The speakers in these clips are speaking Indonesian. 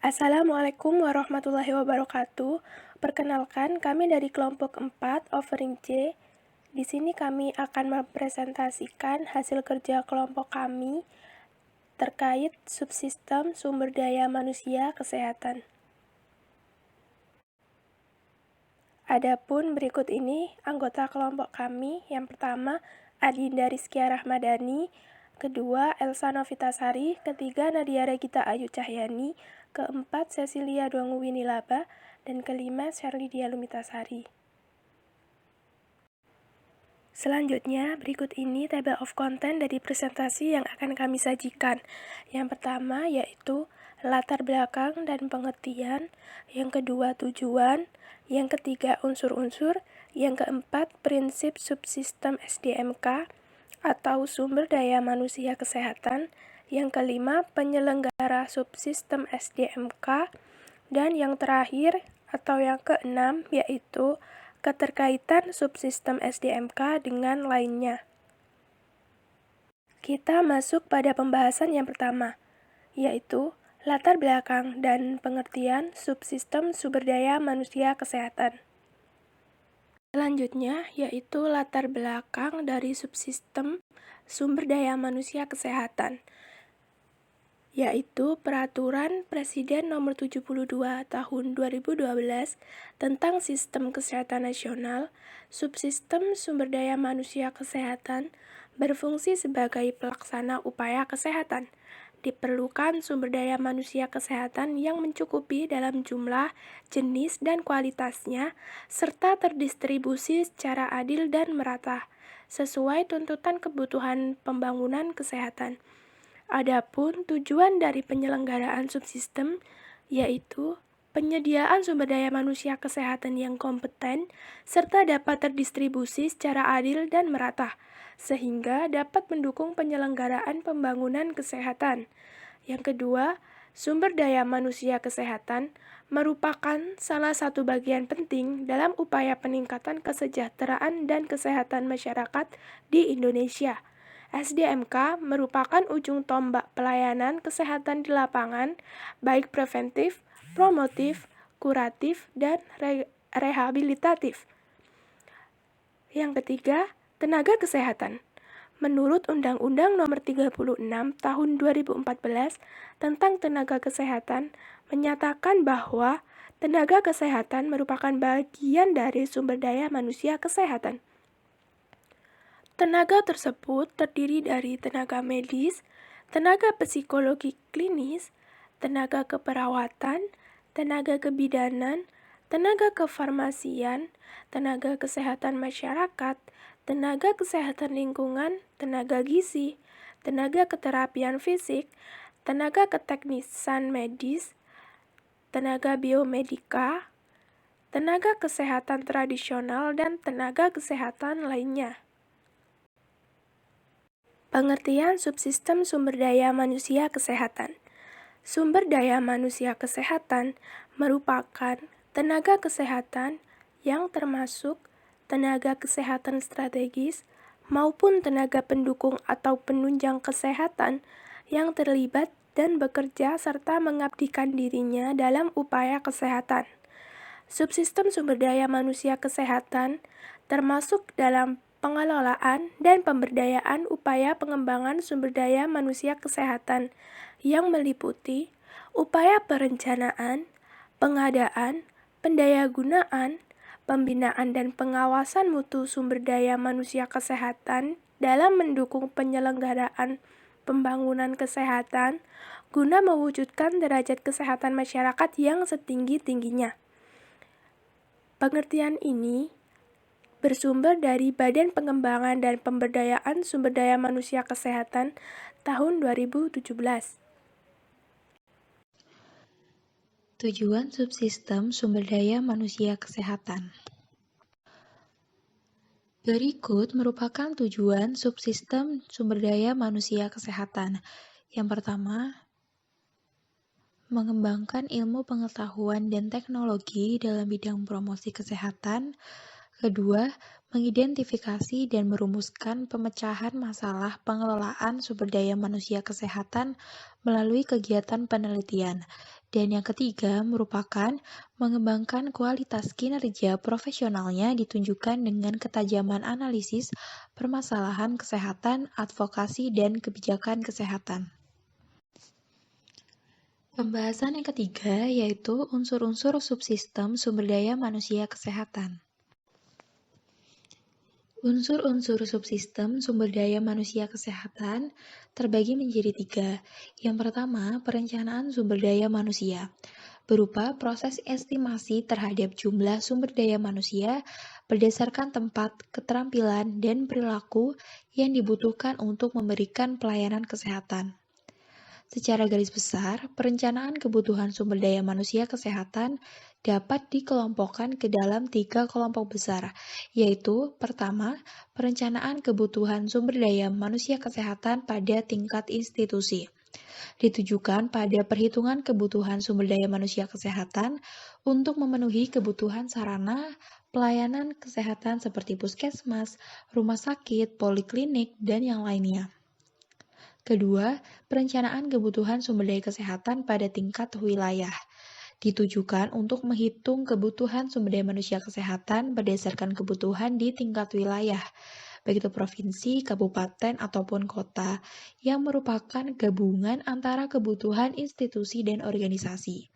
Assalamualaikum warahmatullahi wabarakatuh. Perkenalkan, kami dari kelompok 4, Offering C. Di sini kami akan mempresentasikan hasil kerja kelompok kami terkait subsistem sumber daya manusia kesehatan. Adapun berikut ini anggota kelompok kami. Yang pertama, Adinda Rizkia Rahmadani. Kedua, Elsa Novitasari. Ketiga, Nadia Regita Ayu Cahyani. Keempat, Cecilia Duanguwinilaba. Dan kelima, Sherly Dia Lumitasari. Selanjutnya, berikut ini table of content dari presentasi yang akan kami sajikan. Yang pertama yaitu latar belakang dan pengertian, yang kedua tujuan, yang ketiga unsur-unsur, yang keempat prinsip subsistem SDMK atau sumber daya manusia kesehatan, yang kelima penyelenggara subsistem SDMK, dan yang terakhir atau yang keenam yaitu keterkaitan subsistem SDMK dengan lainnya. Kita masuk pada pembahasan yang pertama, yaitu latar belakang dan pengertian subsistem sumber daya manusia kesehatan. Selanjutnya, yaitu latar belakang dari subsistem sumber daya manusia kesehatan, yaitu Peraturan Presiden Nomor 72 Tahun 2012 tentang Sistem Kesehatan Nasional. Subsistem sumber daya manusia kesehatan berfungsi sebagai pelaksana upaya kesehatan. Diperlukan sumber daya manusia kesehatan yang mencukupi dalam jumlah, jenis, dan kualitasnya, serta terdistribusi secara adil dan merata, sesuai tuntutan kebutuhan pembangunan kesehatan. Adapun tujuan dari penyelenggaraan subsistem yaitu penyediaan sumber daya manusia kesehatan yang kompeten serta dapat terdistribusi secara adil dan merata, sehingga dapat mendukung penyelenggaraan pembangunan kesehatan. Yang kedua, sumber daya manusia kesehatan merupakan salah satu bagian penting dalam upaya peningkatan kesejahteraan dan kesehatan masyarakat di Indonesia. SDMK merupakan ujung tombak pelayanan kesehatan di lapangan, baik preventif, promotif, kuratif, dan rehabilitatif. Yang ketiga, tenaga kesehatan. Menurut Undang-Undang Nomor 36 Tahun 2014 tentang Tenaga Kesehatan menyatakan bahwa tenaga kesehatan merupakan bagian dari sumber daya manusia kesehatan. Tenaga tersebut terdiri dari tenaga medis, tenaga psikologi klinis, tenaga keperawatan, tenaga kebidanan, tenaga kefarmasian, tenaga kesehatan masyarakat, tenaga kesehatan lingkungan, tenaga gizi, tenaga keterapian fisik, tenaga keteknisan medis, tenaga biomedika, tenaga kesehatan tradisional, dan tenaga kesehatan lainnya. Pengertian subsistem sumber daya manusia kesehatan. Sumber daya manusia kesehatan merupakan tenaga kesehatan yang termasuk tenaga kesehatan strategis maupun tenaga pendukung atau penunjang kesehatan yang terlibat dan bekerja serta mengabdikan dirinya dalam upaya kesehatan. Subsistem sumber daya manusia kesehatan termasuk dalam pengelolaan dan pemberdayaan upaya pengembangan sumber daya manusia kesehatan yang meliputi upaya perencanaan, pengadaan, pendayagunaan, pembinaan dan pengawasan mutu sumber daya manusia kesehatan dalam mendukung penyelenggaraan pembangunan kesehatan guna mewujudkan derajat kesehatan masyarakat yang setinggi-tingginya. Pengertian ini bersumber dari Badan Pengembangan dan Pemberdayaan Sumber Daya Manusia Kesehatan tahun 2017. Tujuan subsistem sumber daya manusia kesehatan. Berikut merupakan tujuan subsistem sumber daya manusia kesehatan. Yang pertama, mengembangkan ilmu pengetahuan dan teknologi dalam bidang promosi kesehatan. Kedua, mengidentifikasi dan merumuskan pemecahan masalah pengelolaan sumber daya manusia kesehatan melalui kegiatan penelitian. Dan yang ketiga merupakan mengembangkan kualitas kinerja profesionalnya ditunjukkan dengan ketajaman analisis permasalahan kesehatan, advokasi, dan kebijakan kesehatan. Pembahasan yang ketiga yaitu unsur-unsur subsistem sumber daya manusia kesehatan. Unsur-unsur subsistem sumber daya manusia kesehatan terbagi menjadi tiga. Yang pertama, perencanaan sumber daya manusia, berupa proses estimasi terhadap jumlah sumber daya manusia berdasarkan tempat, keterampilan, dan perilaku yang dibutuhkan untuk memberikan pelayanan kesehatan. Secara garis besar, perencanaan kebutuhan sumber daya manusia kesehatan dapat dikelompokkan ke dalam 3 kelompok besar, yaitu pertama, perencanaan kebutuhan sumber daya manusia kesehatan pada tingkat institusi. Ditujukan pada perhitungan kebutuhan sumber daya manusia kesehatan untuk memenuhi kebutuhan sarana pelayanan kesehatan seperti puskesmas, rumah sakit, poliklinik, dan yang lainnya. Kedua, perencanaan kebutuhan sumber daya kesehatan pada tingkat wilayah. Ditujukan untuk menghitung kebutuhan sumber daya manusia kesehatan berdasarkan kebutuhan di tingkat wilayah, baik itu provinsi, kabupaten, ataupun kota, yang merupakan gabungan antara kebutuhan institusi dan organisasi.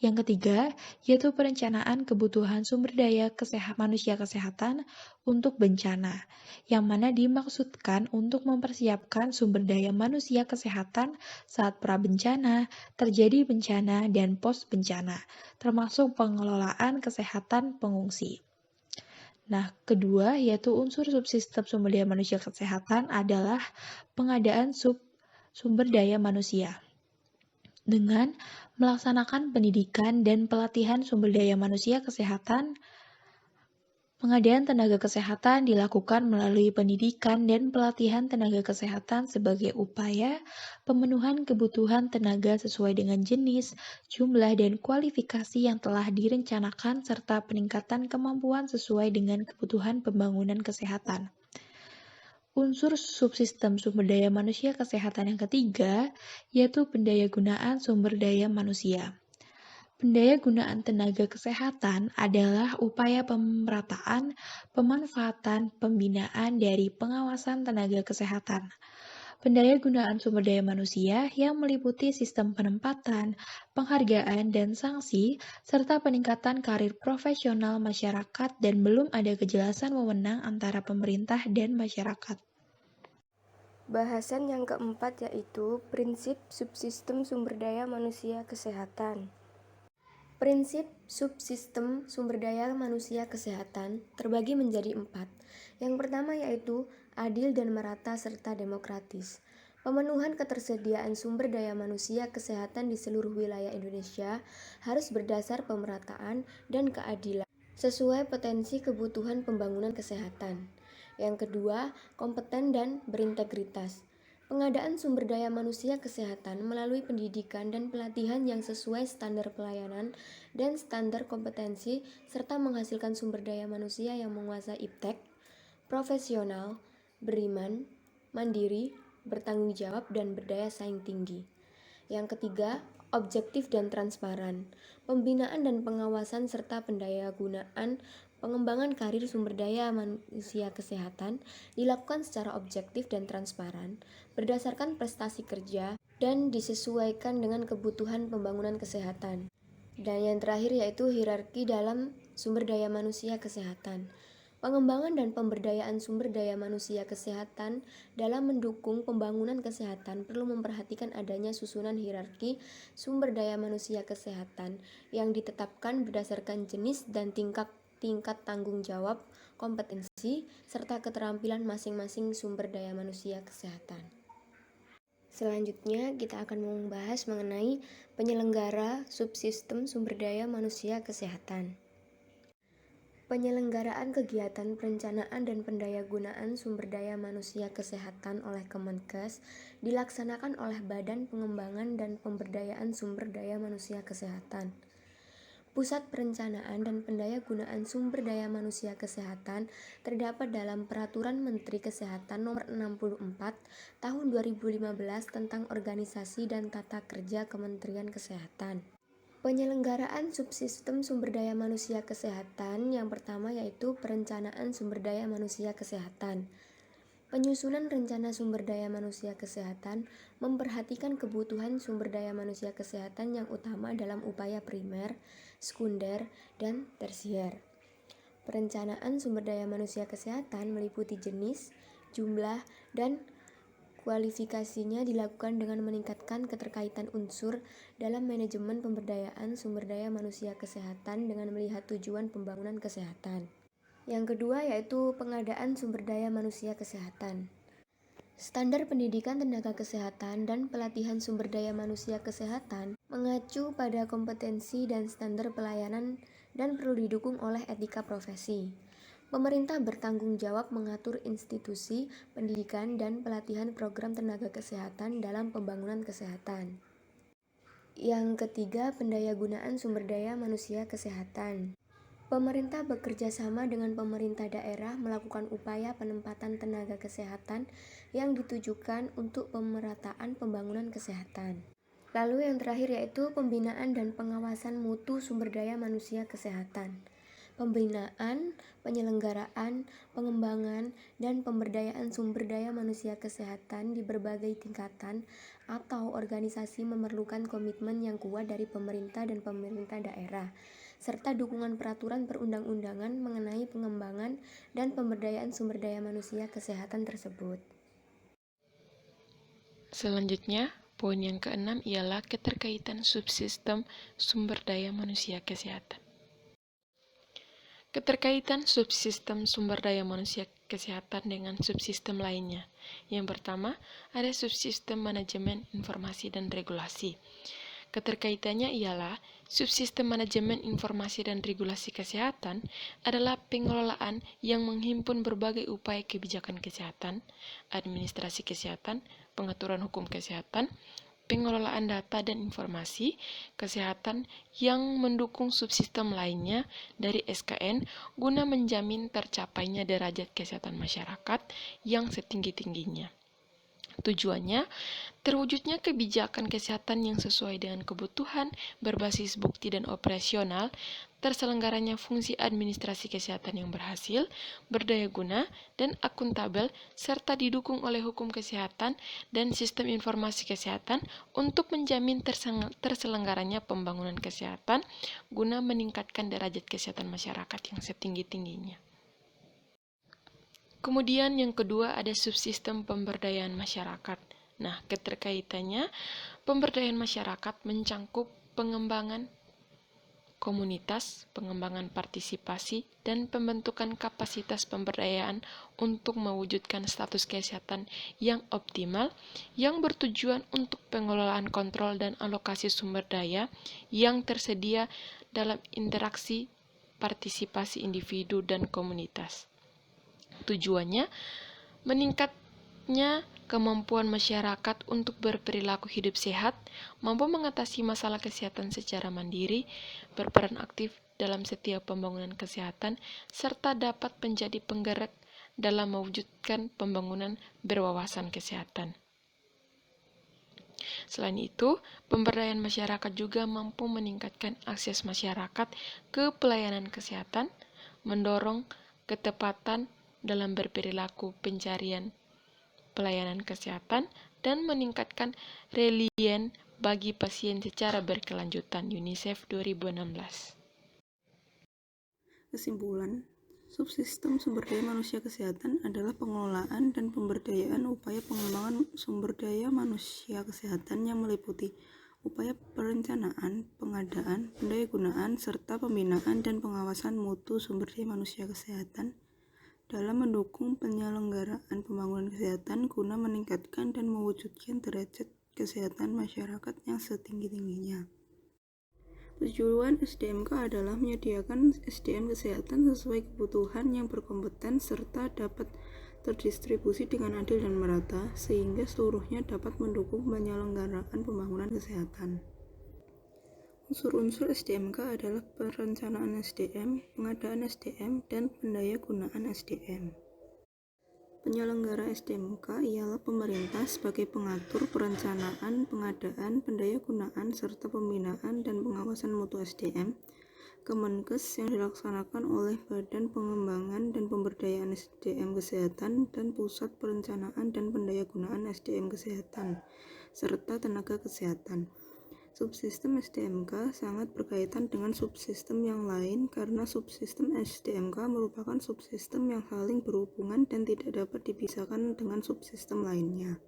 Yang ketiga, yaitu perencanaan kebutuhan sumber daya manusia kesehatan untuk bencana, yang mana dimaksudkan untuk mempersiapkan sumber daya manusia kesehatan saat prabencana, terjadi bencana, dan pos-bencana, termasuk pengelolaan kesehatan pengungsi. Nah, kedua, yaitu unsur subsistem sumber daya manusia kesehatan adalah pengadaan sumber daya manusia. Dengan melaksanakan pendidikan dan pelatihan sumber daya manusia kesehatan, pengadaan tenaga kesehatan dilakukan melalui pendidikan dan pelatihan tenaga kesehatan sebagai upaya pemenuhan kebutuhan tenaga sesuai dengan jenis, jumlah, dan kualifikasi yang telah direncanakan serta peningkatan kemampuan sesuai dengan kebutuhan pembangunan kesehatan. Unsur subsistem sumber daya manusia kesehatan yang ketiga, yaitu pendayagunaan sumber daya manusia. Pendayagunaan tenaga kesehatan adalah upaya pemerataan, pemanfaatan, pembinaan dari pengawasan tenaga kesehatan. Pendayagunaan sumber daya manusia yang meliputi sistem penempatan, penghargaan, dan sanksi, serta peningkatan karir profesional masyarakat dan belum ada kejelasan wewenang antara pemerintah dan masyarakat. Bahasan yang keempat yaitu prinsip subsistem sumber daya manusia kesehatan. Prinsip subsistem sumber daya manusia kesehatan terbagi menjadi 4. Yang pertama yaitu adil dan merata serta demokratis. Pemenuhan ketersediaan sumber daya manusia kesehatan di seluruh wilayah Indonesia harus berdasar pemerataan dan keadilan sesuai potensi kebutuhan pembangunan kesehatan. Yang kedua, kompeten dan berintegritas. Pengadaan sumber daya manusia kesehatan melalui pendidikan dan pelatihan yang sesuai standar pelayanan dan standar kompetensi serta menghasilkan sumber daya manusia yang menguasai iptek, profesional, beriman, mandiri, bertanggung jawab, dan berdaya saing tinggi. Yang ketiga, objektif dan transparan. Pembinaan dan pengawasan serta pendayagunaan pengembangan karir sumber daya manusia kesehatan dilakukan secara objektif dan transparan, berdasarkan prestasi kerja, dan disesuaikan dengan kebutuhan pembangunan kesehatan. Dan yang terakhir yaitu hierarki dalam sumber daya manusia kesehatan. Pengembangan dan pemberdayaan sumber daya manusia kesehatan dalam mendukung pembangunan kesehatan perlu memperhatikan adanya susunan hierarki sumber daya manusia kesehatan yang ditetapkan berdasarkan jenis dan tingkat tanggung jawab, kompetensi, serta keterampilan masing-masing sumber daya manusia kesehatan. Selanjutnya, kita akan membahas mengenai penyelenggara subsistem sumber daya manusia kesehatan. Penyelenggaraan kegiatan perencanaan dan pendayagunaan sumber daya manusia kesehatan oleh Kemenkes dilaksanakan oleh Badan Pengembangan dan Pemberdayaan Sumber Daya Manusia Kesehatan. Pusat Perencanaan dan Pendayagunaan Sumber Daya Manusia Kesehatan terdapat dalam Peraturan Menteri Kesehatan Nomor 64 Tahun 2015 tentang Organisasi dan Tata Kerja Kementerian Kesehatan. Penyelenggaraan subsistem sumber daya manusia kesehatan yang pertama yaitu perencanaan sumber daya manusia kesehatan. Penyusunan rencana sumber daya manusia kesehatan memperhatikan kebutuhan sumber daya manusia kesehatan yang utama dalam upaya primer, sekunder, dan tersier. Perencanaan sumber daya manusia kesehatan meliputi jenis, jumlah, dan kualifikasinya dilakukan dengan meningkatkan keterkaitan unsur dalam manajemen pemberdayaan sumber daya manusia kesehatan dengan melihat tujuan pembangunan kesehatan. Yang kedua yaitu pengadaan sumber daya manusia kesehatan. Standar pendidikan tenaga kesehatan dan pelatihan sumber daya manusia kesehatan mengacu pada kompetensi dan standar pelayanan dan perlu didukung oleh etika profesi. Pemerintah bertanggung jawab mengatur institusi, pendidikan, dan pelatihan program tenaga kesehatan dalam pembangunan kesehatan. Yang ketiga, pendayagunaan sumber daya manusia kesehatan. Pemerintah bekerja sama dengan pemerintah daerah melakukan upaya penempatan tenaga kesehatan yang ditujukan untuk pemerataan pembangunan kesehatan. Lalu yang terakhir yaitu pembinaan dan pengawasan mutu sumber daya manusia kesehatan. Pembinaan, penyelenggaraan, pengembangan, dan pemberdayaan sumber daya manusia kesehatan di berbagai tingkatan atau organisasi memerlukan komitmen yang kuat dari pemerintah dan pemerintah daerah, serta dukungan peraturan perundang-undangan mengenai pengembangan dan pemberdayaan sumber daya manusia kesehatan tersebut. Selanjutnya, poin yang keenam ialah keterkaitan subsistem sumber daya manusia kesehatan. Keterkaitan subsistem sumber daya manusia kesehatan dengan subsistem lainnya. Yang pertama, ada subsistem manajemen informasi dan regulasi. Keterkaitannya ialah subsistem manajemen informasi dan regulasi kesehatan adalah pengelolaan yang menghimpun berbagai upaya kebijakan kesehatan, administrasi kesehatan, pengaturan hukum kesehatan, pengelolaan data dan informasi kesehatan yang mendukung subsistem lainnya dari SKN guna menjamin tercapainya derajat kesehatan masyarakat yang setinggi-tingginya. Tujuannya, terwujudnya kebijakan kesehatan yang sesuai dengan kebutuhan, berbasis bukti dan operasional, terselenggaranya fungsi administrasi kesehatan yang berhasil, berdaya guna, dan akuntabel, serta didukung oleh hukum kesehatan dan sistem informasi kesehatan untuk menjamin terselenggaranya pembangunan kesehatan guna meningkatkan derajat kesehatan masyarakat yang setinggi-tingginya. Kemudian yang kedua ada subsistem pemberdayaan masyarakat. Nah, keterkaitannya pemberdayaan masyarakat mencangkup pengembangan komunitas, pengembangan partisipasi, dan pembentukan kapasitas pemberdayaan untuk mewujudkan status kesehatan yang optimal yang bertujuan untuk pengelolaan kontrol dan alokasi sumber daya yang tersedia dalam interaksi partisipasi individu dan komunitas. Tujuannya, meningkatnya kemampuan masyarakat untuk berperilaku hidup sehat, mampu mengatasi masalah kesehatan secara mandiri, berperan aktif dalam setiap pembangunan kesehatan, serta dapat menjadi penggerak dalam mewujudkan pembangunan berwawasan kesehatan. Selain itu, pemberdayaan masyarakat juga mampu meningkatkan akses masyarakat ke pelayanan kesehatan, mendorong ketepatan dalam berperilaku pencarian pelayanan kesehatan, dan meningkatkan resiliens bagi pasien secara berkelanjutan. UNICEF 2016. Kesimpulan, subsistem sumber daya manusia kesehatan adalah pengelolaan dan pemberdayaan upaya pengembangan sumber daya manusia kesehatan yang meliputi upaya perencanaan, pengadaan, pendayagunaan, serta pembinaan dan pengawasan mutu sumber daya manusia kesehatan dalam mendukung penyelenggaraan pembangunan kesehatan guna meningkatkan dan mewujudkan derajat kesehatan masyarakat yang setinggi-tingginya. Tujuan SDMK adalah menyediakan SDM kesehatan sesuai kebutuhan yang berkompeten serta dapat terdistribusi dengan adil dan merata, sehingga seluruhnya dapat mendukung penyelenggaraan pembangunan kesehatan. Unsur-unsur SDMK adalah perencanaan SDM, pengadaan SDM, dan pendayagunaan SDM. Penyelenggara SDMK ialah pemerintah sebagai pengatur perencanaan, pengadaan, pendayagunaan, serta pembinaan dan pengawasan mutu SDM. Kemenkes yang dilaksanakan oleh Badan Pengembangan dan Pemberdayaan SDM Kesehatan dan Pusat Perencanaan dan Pendayagunaan SDM Kesehatan, serta tenaga kesehatan. Subsistem SDMK sangat berkaitan dengan subsistem yang lain karena subsistem SDMK merupakan subsistem yang saling berhubungan dan tidak dapat dipisahkan dengan subsistem lainnya.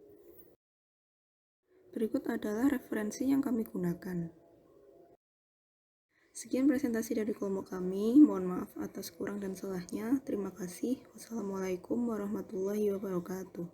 Berikut adalah referensi yang kami gunakan. Sekian presentasi dari kelompok kami, mohon maaf atas kurang dan salahnya. Terima kasih. Wassalamualaikum warahmatullahi wabarakatuh.